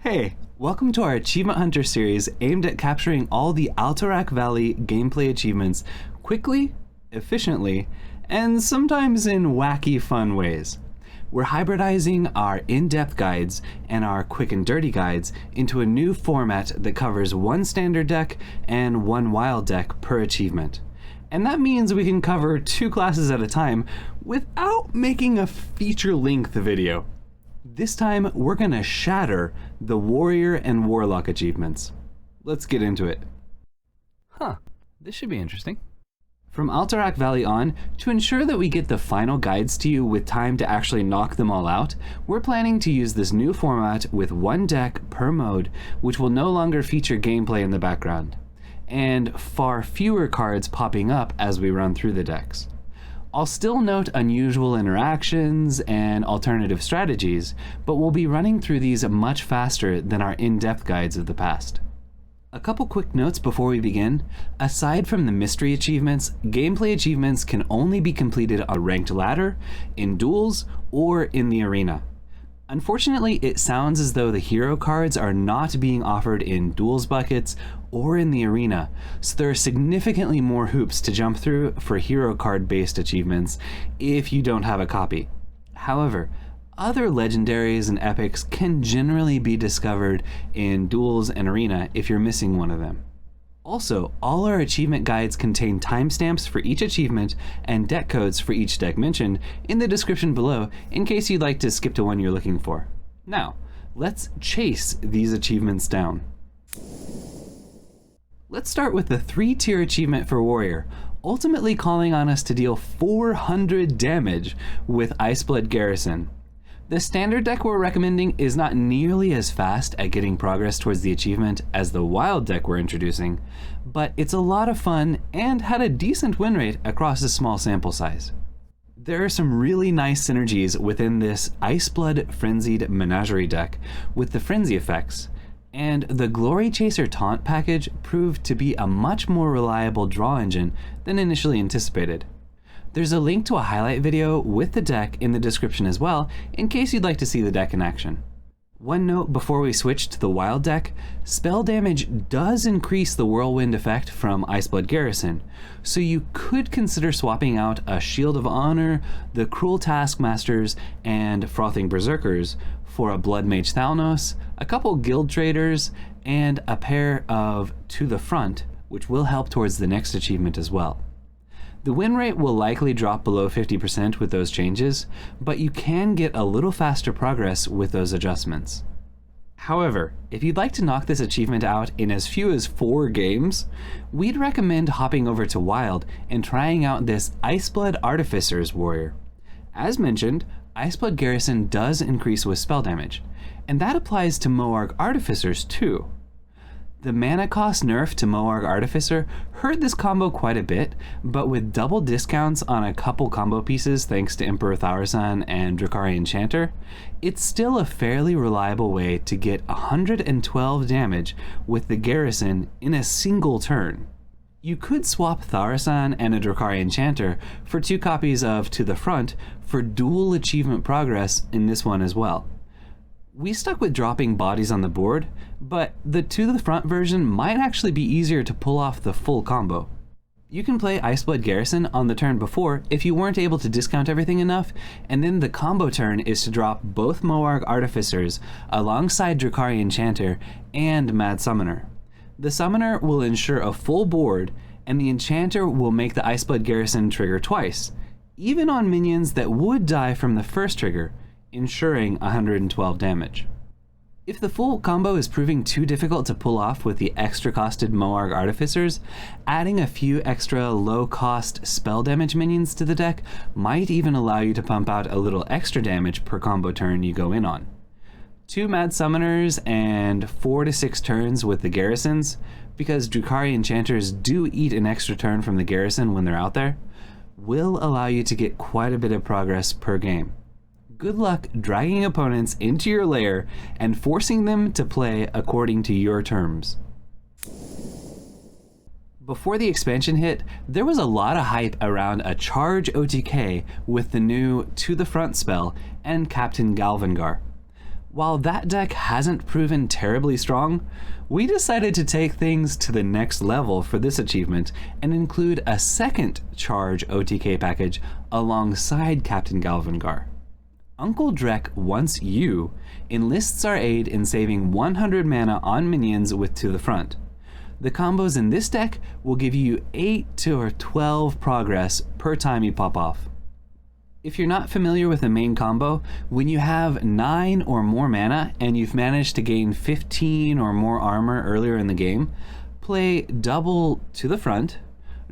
Hey, welcome to our Achievement Hunter series aimed at capturing all the Alterac Valley gameplay achievements quickly, efficiently, and sometimes in wacky fun ways. We're hybridizing our in-depth guides and our quick and dirty guides into a new format that covers one standard deck and one wild deck per achievement. And that means we can cover 2 classes at a time without making a feature-length video. This time, we're gonna shatter the Warrior and Warlock achievements. Let's get into it. This should be interesting. From Alterac Valley on, to ensure that we get the final guides to you with time to actually knock them all out, we're planning to use this new format with one deck per mode, which will no longer feature gameplay in the background, and far fewer cards popping up as we run through the decks. I'll still note unusual interactions and alternative strategies, but we'll be running through these much faster than our in-depth guides of the past. A couple quick notes before we begin. Aside from the mystery achievements, gameplay achievements can only be completed on a ranked ladder, in duels, or in the arena. Unfortunately, it sounds as though the hero cards are not being offered in duels buckets or in the arena, so there are significantly more hoops to jump through for hero card based achievements if you don't have a copy. However, other legendaries and epics can generally be discovered in duels and arena if you're missing one of them. Also, all our achievement guides contain timestamps for each achievement and deck codes for each deck mentioned in the description below in case you'd like to skip to one you're looking for. Now, let's chase these achievements down. Let's start with the 3-tier achievement for Warrior, ultimately calling on us to deal 400 damage with Iceblood Garrison. The standard deck we're recommending is not nearly as fast at getting progress towards the achievement as the wild deck we're introducing, but it's a lot of fun and had a decent win rate across a small sample size. There are some really nice synergies within this Iceblood Frenzied Menagerie deck with the frenzy effects, and the Glory Chaser taunt package proved to be a much more reliable draw engine than initially anticipated. There's a link to a highlight video with the deck in the description as well, in case you'd like to see the deck in action. One note before we switch to the wild deck, spell damage does increase the whirlwind effect from Iceblood Garrison, so you could consider swapping out a Shield of Honor, the Cruel Taskmasters, and Frothing Berserkers for a Blood Mage Thalnos, a couple Guild Traders, and a pair of To the Front, which will help towards the next achievement as well. The win rate will likely drop below 50% with those changes, but you can get a little faster progress with those adjustments. However, if you'd like to knock this achievement out in as few as 4 games, we'd recommend hopping over to Wild and trying out this Iceblood Artificers Warrior. As mentioned, Iceblood Garrison does increase with spell damage, and that applies to Moarg Artificers too. The mana cost nerf to Moarg Artificer hurt this combo quite a bit, but with double discounts on a couple combo pieces thanks to Emperor Thaurissan and Drakari Enchanter, it's still a fairly reliable way to get 112 damage with the Garrison in a single turn. You could swap Thaurissan and a Drakari Enchanter for 2 copies of To the Front for dual achievement progress in this one as well. We stuck with dropping bodies on the board, but the To the Front version might actually be easier to pull off the full combo. You can play Iceblood Garrison on the turn before if you weren't able to discount everything enough, and then the combo turn is to drop both Moarg Artificers alongside Drakari Enchanter and Mad Summoner. The Summoner will ensure a full board, and the Enchanter will make the Iceblood Garrison trigger twice, even on minions that would die from the first trigger, ensuring 112 damage. If the full combo is proving too difficult to pull off with the extra costed Moarg Artificers, adding a few extra low cost spell damage minions to the deck might even allow you to pump out a little extra damage per combo turn you go in on. 2 Mad Summoners and 4 to 6 turns with the Garrisons, because Drakari Enchanters do eat an extra turn from the Garrison when they're out there, will allow you to get quite a bit of progress per game. Good luck dragging opponents into your lair and forcing them to play according to your terms. Before the expansion hit, there was a lot of hype around a charge OTK with the new To the Front spell and Captain Galvangar. While that deck hasn't proven terribly strong, we decided to take things to the next level for this achievement and include a second charge OTK package alongside Captain Galvangar. Uncle Drek Wants You enlists our aid in saving 100 mana on minions with To the Front. The combos in this deck will give you 8 to 12 progress per time you pop off. If you're not familiar with the main combo, when you have 9 or more mana and you've managed to gain 15 or more armor earlier in the game, play double To the Front,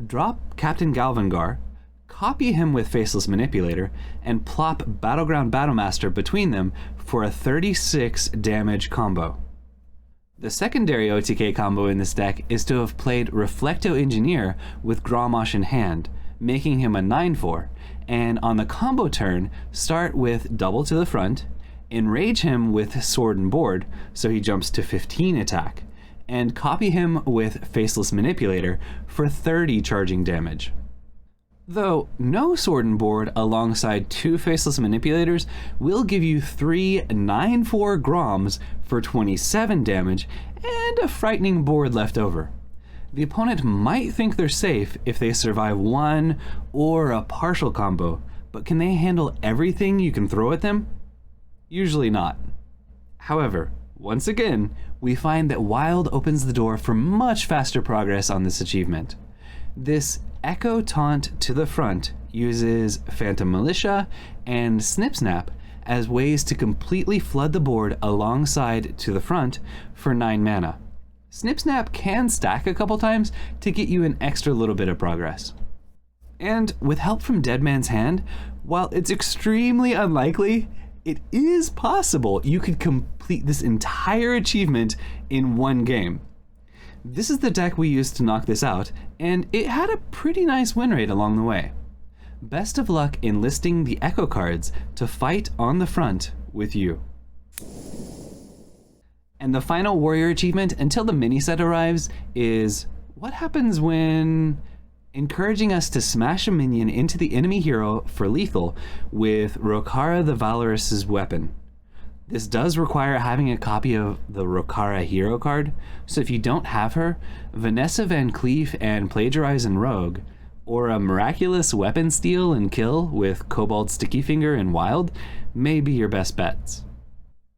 drop Captain Galvangar, copy him with Faceless Manipulator, and plop Battleground Battlemaster between them for a 36 damage combo. The secondary OTK combo in this deck is to have played Reflecto Engineer with Grommash in hand, making him a 9/4, and on the combo turn, start with double To the Front, enrage him with Sword and Board, so he jumps to 15 attack, and copy him with Faceless Manipulator for 30 charging damage. Though no Sword and Board alongside 2 Faceless Manipulators will give you 3 9/4 Groms for 27 damage and a frightening board left over. The opponent might think they're safe if they survive one or a partial combo, but can they handle everything you can throw at them? Usually not. However, once again, we find that Wild opens the door for much faster progress on this achievement. This Echo Taunt To the Front uses Phantom Militia and Snip Snap as ways to completely flood the board alongside To the Front for 9 mana. Snip Snap can stack a couple times to get you an extra little bit of progress. And with help from Dead Man's Hand, while it's extremely unlikely, it is possible you could complete this entire achievement in one game. This is the deck we used to knock this out, and it had a pretty nice win rate along the way. Best of luck enlisting the Echo cards to fight on the front with you. And the final Warrior achievement until the mini set arrives is what happens when encouraging us to smash a minion into the enemy hero for lethal with Rokara the Valorous's weapon. This does require having a copy of the Rokara hero card, so if you don't have her, Vanessa Van Cleef and Plagiarize and Rogue, or a miraculous weapon steal and kill with Cobalt Sticky Finger and Wild may be your best bets.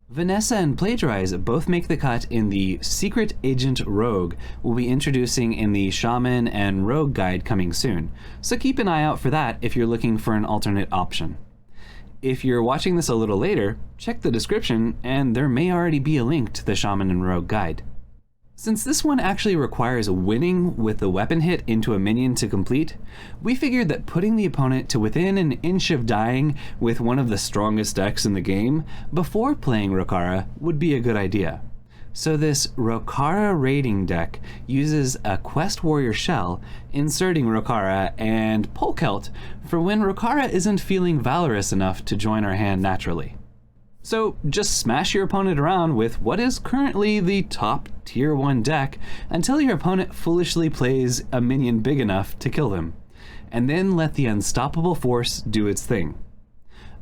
Vanessa and Plagiarize both make the cut in the Secret Agent Rogue we'll be introducing in the Shaman and Rogue guide coming soon, so keep an eye out for that if you're looking for an alternate option. If you're watching this a little later, check the description and there may already be a link to the Shaman and Rogue guide. Since this one actually requires winning with the weapon hit into a minion to complete, we figured that putting the opponent to within an inch of dying with one of the strongest decks in the game before playing Rokara would be a good idea. So this Rokara raiding deck uses a Quest Warrior shell, inserting Rokara and Polkelt for when Rokara isn't feeling valorous enough to join our hand naturally. So just smash your opponent around with what is currently the top tier 1 deck until your opponent foolishly plays a minion big enough to kill them, and then let the unstoppable force do its thing.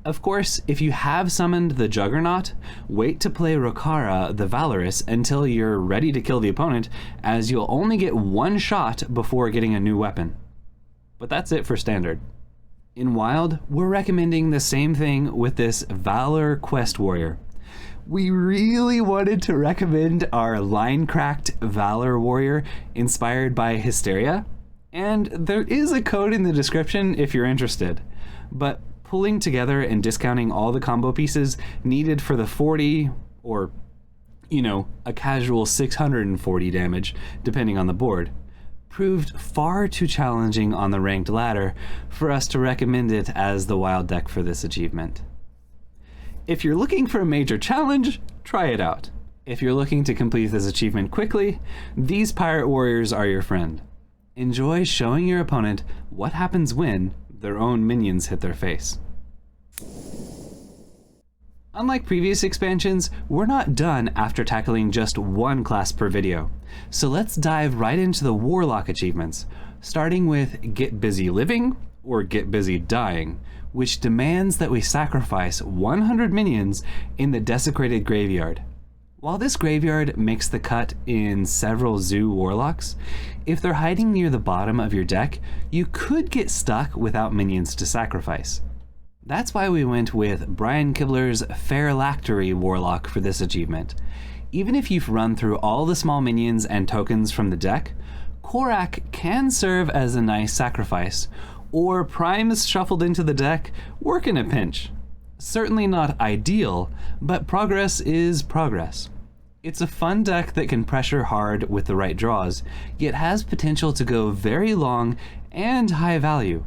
Of course, if you have summoned the Juggernaut, wait to play Rokara the Valorous until you're ready to kill the opponent, as you'll only get one shot before getting a new weapon. But that's it for Standard. In Wild, we're recommending the same thing with this Valor Quest Warrior. We really wanted to recommend our line-cracked Valor Warrior inspired by Hysteria, and there is a code in the description if you're interested. But pulling together and discounting all the combo pieces needed for the 40, or, a casual 640 damage, depending on the board, proved far too challenging on the ranked ladder for us to recommend it as the Wild deck for this achievement. If you're looking for a major challenge, try it out. If you're looking to complete this achievement quickly, these Pirate Warriors are your friend. Enjoy showing your opponent what happens when their own minions hit their face. Unlike previous expansions, we're not done after tackling just one class per video. So let's dive right into the Warlock achievements, starting with Get Busy Living, or get busy dying, which demands that we sacrifice 100 minions in the desecrated graveyard. While this graveyard makes the cut in several zoo warlocks, if they're hiding near the bottom of your deck, you could get stuck without minions to sacrifice. That's why we went with Brian Kibler's Phylactery Warlock for this achievement. Even if you've run through all the small minions and tokens from the deck, Korak can serve as a nice sacrifice, or primes shuffled into the deck work in a pinch. Certainly not ideal, but progress is progress. It's a fun deck that can pressure hard with the right draws, yet has potential to go very long and high value.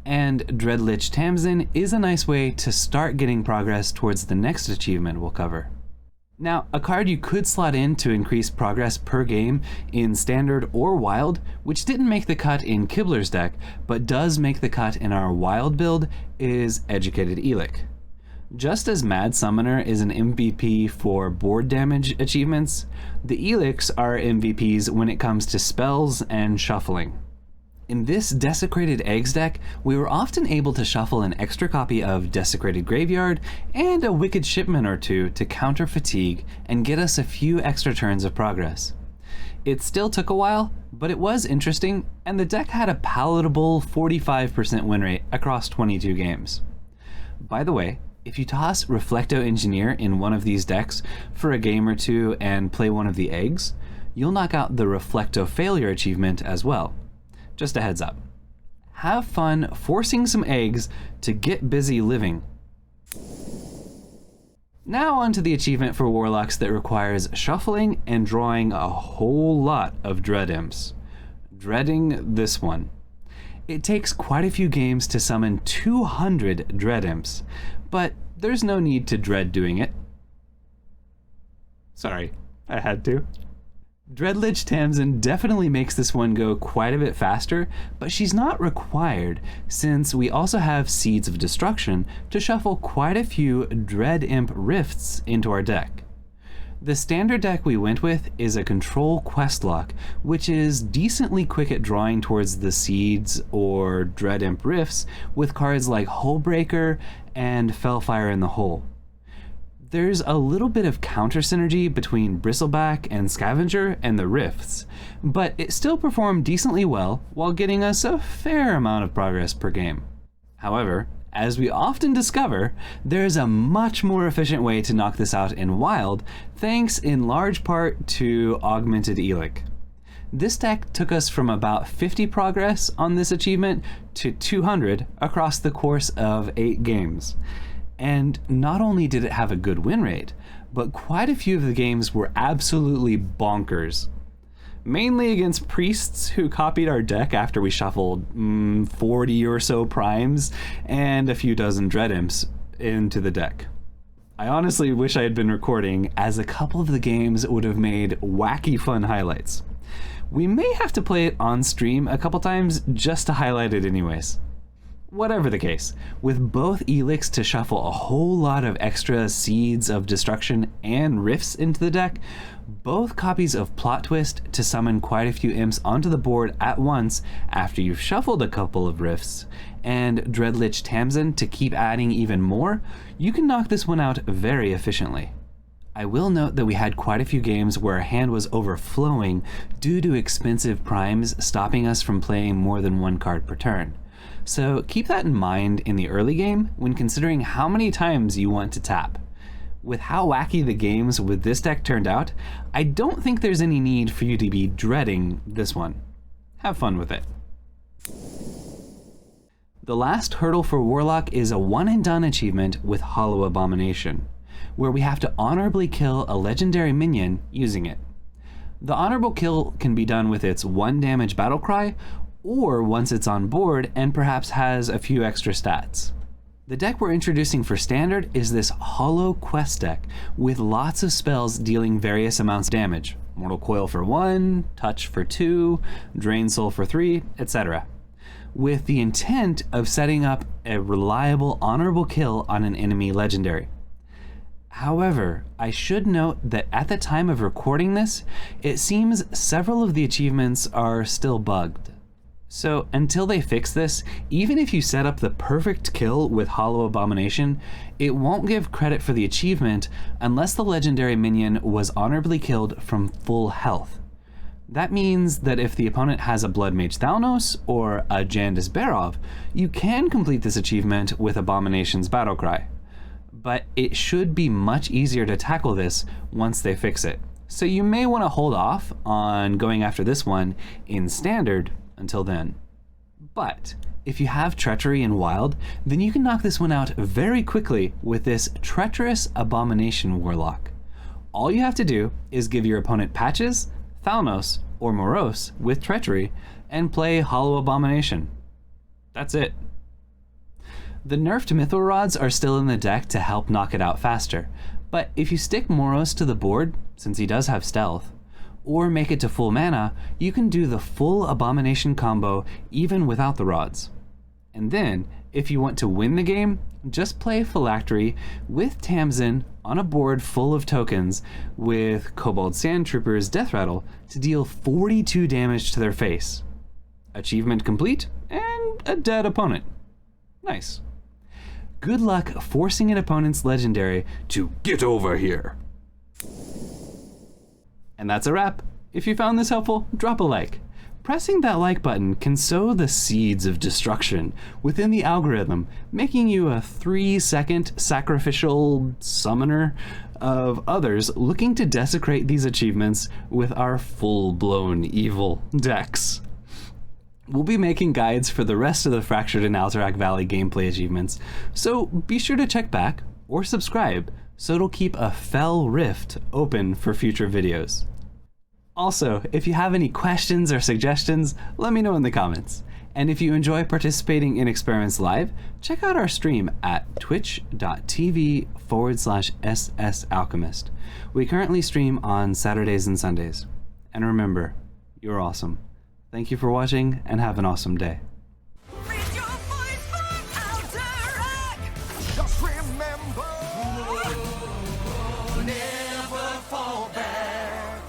And Dreadlich Tamsin is a nice way to start getting progress towards the next achievement we'll cover. Now, a card you could slot in to increase progress per game in Standard or Wild, which didn't make the cut in Kibler's deck, but does make the cut in our Wild build, is Educated Elic. Just as Mad Summoner is an MVP for board damage achievements, the Elics are MVPs when it comes to spells and shuffling. In this Desecrated Eggs deck, we were often able to shuffle an extra copy of Desecrated Graveyard and a Wicked Shipment or two to counter fatigue and get us a few extra turns of progress. It still took a while, but it was interesting, and the deck had a palatable 45% win rate across 22 games. By the way, if you toss Reflecto Engineer in one of these decks for a game or two and play one of the eggs, you'll knock out the Reflecto Failure achievement as well. Just a heads up. Have fun forcing some eggs to get busy living. Now on to the achievement for Warlocks that requires shuffling and drawing a whole lot of Dread Imps. Dreading this one. It takes quite a few games to summon 200 Dread Imps, but there's no need to dread doing it. Sorry, I had to. Dreadlich Tamsin definitely makes this one go quite a bit faster, but she's not required since we also have Seeds of Destruction to shuffle quite a few Dread Imp Rifts into our deck. The standard deck we went with is a Control Questlock, which is decently quick at drawing towards the Seeds or Dread Imp Rifts with cards like Hullbreaker and Fellfire in the Hole. There's a little bit of counter synergy between Bristleback and Scavenger and the Rifts, but it still performed decently well while getting us a fair amount of progress per game. However, as we often discover, there's a much more efficient way to knock this out in Wild, thanks in large part to Augmented Elic. This deck took us from about 50 progress on this achievement to 200 across the course of 8 games. And not only did it have a good win rate, but quite a few of the games were absolutely bonkers. Mainly against priests who copied our deck after we shuffled 40 or so primes and a few dozen Dread Imps into the deck. I honestly wish I had been recording, as a couple of the games would have made wacky fun highlights. We may have to play it on stream a couple times just to highlight it anyways. Whatever the case, with both Elics to shuffle a whole lot of extra Seeds of Destruction and Rifts into the deck, both copies of Plot Twist to summon quite a few imps onto the board at once after you've shuffled a couple of Rifts, and Dreadlich Tamsin to keep adding even more, you can knock this one out very efficiently. I will note that we had quite a few games where our hand was overflowing due to expensive primes stopping us from playing more than one card per turn. So keep that in mind in the early game when considering how many times you want to tap. With how wacky the games with this deck turned out, I don't think there's any need for you to be dreading this one. Have fun with it. The last hurdle for Warlock is a one and done achievement with Hollow Abomination, where we have to honorably kill a legendary minion using it. The honorable kill can be done with its 1 damage battle cry, or once it's on board and perhaps has a few extra stats. The deck we're introducing for Standard is this Hollow Quest deck with lots of spells dealing various amounts of damage. Mortal Coil for 1, Touch for 2, Drain Soul for 3, etc. With the intent of setting up a reliable honorable kill on an enemy legendary. However, I should note that at the time of recording this, it seems several of the achievements are still bugged. So until they fix this, even if you set up the perfect kill with Hollow Abomination, it won't give credit for the achievement unless the legendary minion was honorably killed from full health. That means that if the opponent has a Blood Mage Thalnos or a Jandis Barov, you can complete this achievement with Abomination's Battlecry. But it should be much easier to tackle this once they fix it. So you may want to hold off on going after this one in Standard until then. But if you have Treachery in Wild, then you can knock this one out very quickly with this Treacherous Abomination Warlock. All you have to do is give your opponent Patches, Thalnos, or Morose with Treachery and play Hollow Abomination. That's it. The nerfed Mytho Rods are still in the deck to help knock it out faster, but if you stick Morose to the board, since he does have stealth, or make it to full mana, you can do the full Abomination combo even without the rods. And then, if you want to win the game, just play Phylactery with Tamsin on a board full of tokens with Kobold Sandtrooper's Death Rattle to deal 42 damage to their face. Achievement complete, and a dead opponent. Nice. Good luck forcing an opponent's legendary to get over here. And that's a wrap. If you found this helpful, drop a like. Pressing that like button can sow the seeds of destruction within the algorithm, making you a 3-second sacrificial summoner of others looking to desecrate these achievements with our full-blown evil decks. We'll be making guides for the rest of the Fractured and Alterac Valley gameplay achievements, so be sure to check back or subscribe so it'll keep a fell rift open for future videos. Also, if you have any questions or suggestions, let me know in the comments. And if you enjoy participating in experiments live, check out our stream at twitch.tv/SSAlchemist. We currently stream on Saturdays and Sundays. And remember, you're awesome. Thank you for watching, and have an awesome day. Raise your voice for Alterac! Just remember, never fall back.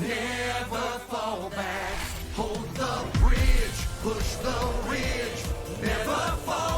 Never fall back. Hold the bridge, push the ridge. Never fall